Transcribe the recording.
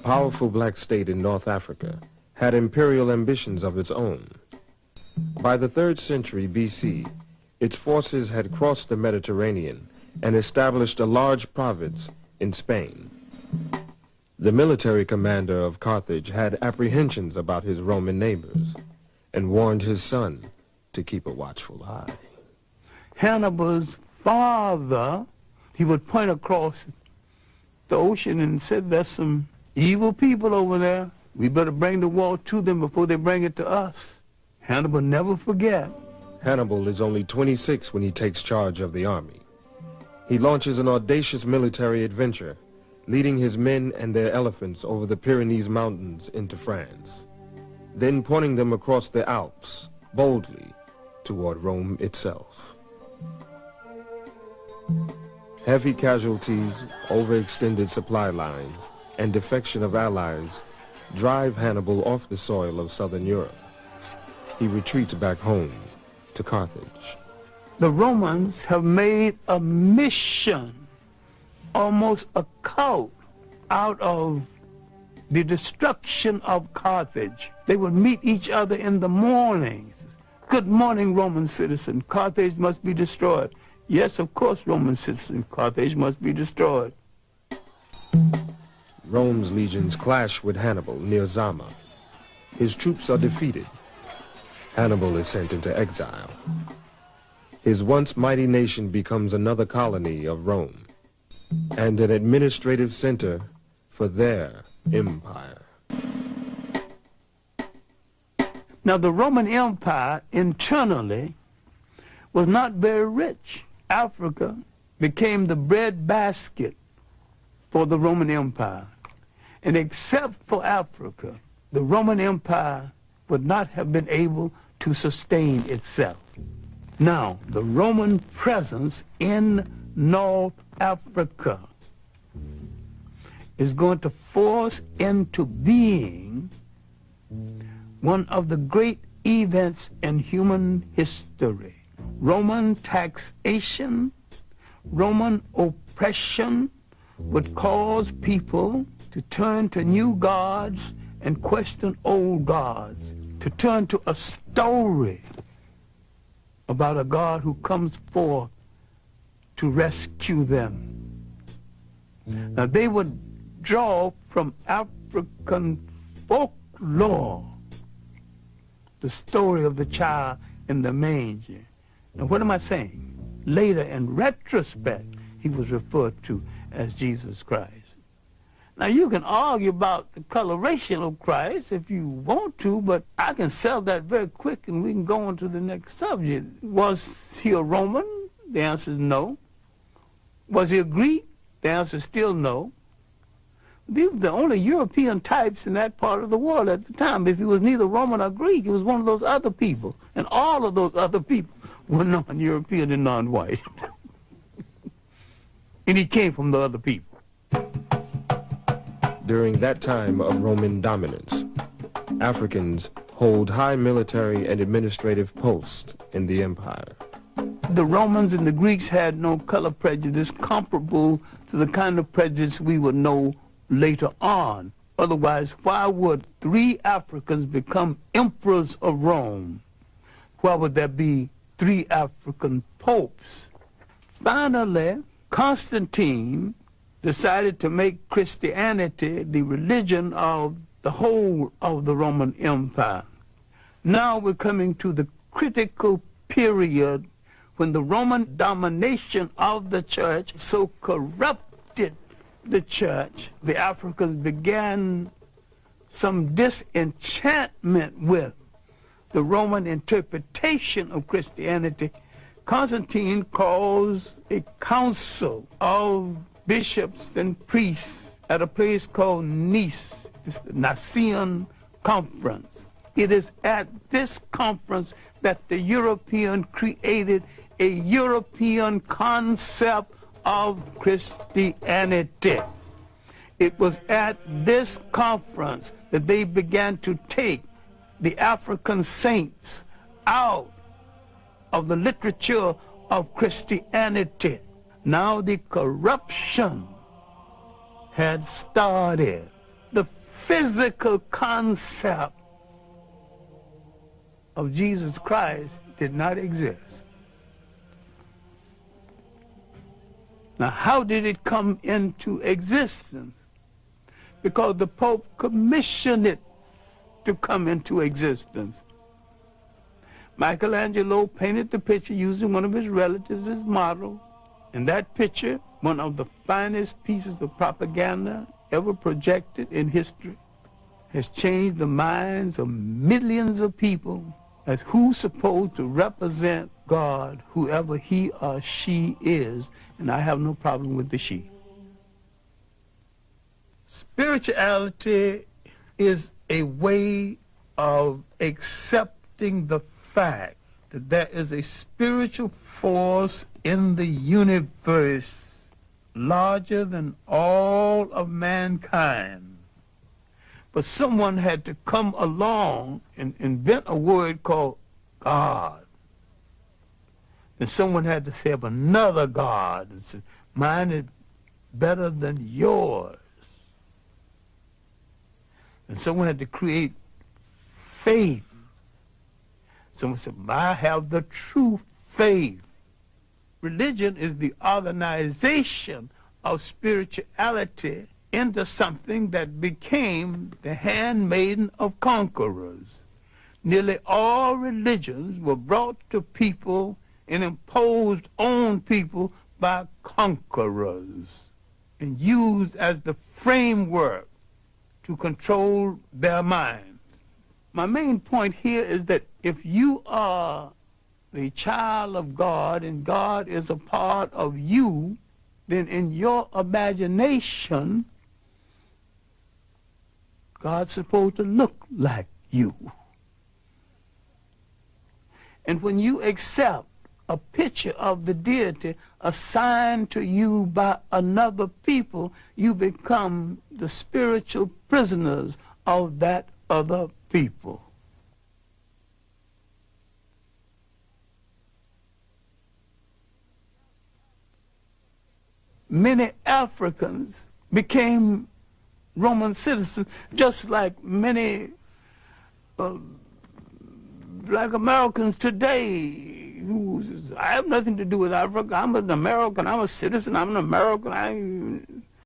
powerful black state in North Africa, had imperial ambitions of its own. By the 3rd century BC, its forces had crossed the Mediterranean and established a large province in Spain. The military commander of Carthage had apprehensions about his Roman neighbors and warned his son to keep a watchful eye. Hannibal's father, he would point across the ocean and said, there's some evil people over there. We better bring the war to them before they bring it to us. Hannibal never forget. Hannibal is only 26 when he takes charge of the army. He launches an audacious military adventure, leading his men and their elephants over the Pyrenees Mountains into France, then pointing them across the Alps, boldly, toward Rome itself. Heavy casualties, overextended supply lines, and defection of allies drive Hannibal off the soil of southern Europe. He retreats back home to Carthage. The Romans have made a mission, almost a cult, out of the destruction of Carthage. They would meet each other in the mornings. Good morning, Roman citizen. Carthage must be destroyed. Yes, of course, Roman citizen. Carthage must be destroyed. Rome's legions clash with Hannibal near Zama. His troops are defeated. Hannibal is sent into exile. His once mighty nation becomes another colony of Rome and an administrative center for their empire. Now, the Roman Empire internally was not very rich. Africa became the breadbasket for the Roman Empire. And except for Africa, the Roman Empire would not have been able to sustain itself. Now, the Roman presence in North Africa is going to force into being one of the great events in human history. Roman taxation, Roman oppression would cause people to turn to new gods and question old gods, to turn to a story about a God who comes forth to rescue them. Now, they would draw from African folklore the story of the child in the manger. Now, what am I saying? Later, in retrospect, he was referred to as Jesus Christ. Now, you can argue about the coloration of Christ if you want to, but I can sell that very quick and we can go on to the next subject. Was he a Roman? The answer is no. Was he a Greek? The answer is still no. These were the only European types in that part of the world at the time. If he was neither Roman or Greek, he was one of those other people. And all of those other people were non-European and non-white. And he came from the other people. During that time of Roman dominance, Africans hold high military and administrative posts in the empire. The Romans and the Greeks had no color prejudice comparable to the kind of prejudice we would know later on. Otherwise, why would 3 Africans become emperors of Rome? Why would there be 3 African popes? Finally, Constantine decided to make Christianity the religion of the whole of the Roman Empire. Now we're coming to the critical period when the Roman domination of the church so corrupted the church, the Africans began some disenchantment with the Roman interpretation of Christianity. Constantine calls a council of bishops and priests at a place called Nice. It's the Nicene Conference. It is at this conference that the European created a European concept of Christianity. It was at this conference that they began to take the African saints out of the literature of Christianity. Now the corruption had started. the physical concept of Jesus Christ did not exist. Now, how did it come into existence? Because the Pope commissioned it to come into existence. Michelangelo painted the picture using one of his relatives as model. And that picture, one of the finest pieces of propaganda ever projected in history, has changed the minds of millions of people as who's supposed to represent God, whoever he or she is, and I have no problem with the she. Spirituality is a way of accepting the fact that there is a spiritual force in the universe larger than all of mankind. But someone had to come along and invent a word called God. And someone had to say of another God and say, mine is better than yours. And someone had to create faith. Someone said, I have the true faith. Religion is the organization of spirituality into something that became the handmaiden of conquerors. Nearly all religions were brought to people and imposed on people by conquerors and used as the framework to control their minds. My main point here is that if you are the child of God and God is a part of you, then in your imagination, God's supposed to look like you. And when you accept a picture of the deity assigned to you by another people, you become the spiritual prisoners of that other people. Many Africans became Roman citizens, just like many black Americans today. I have nothing to do with Africa. I'm an American. I'm a citizen. I'm an American.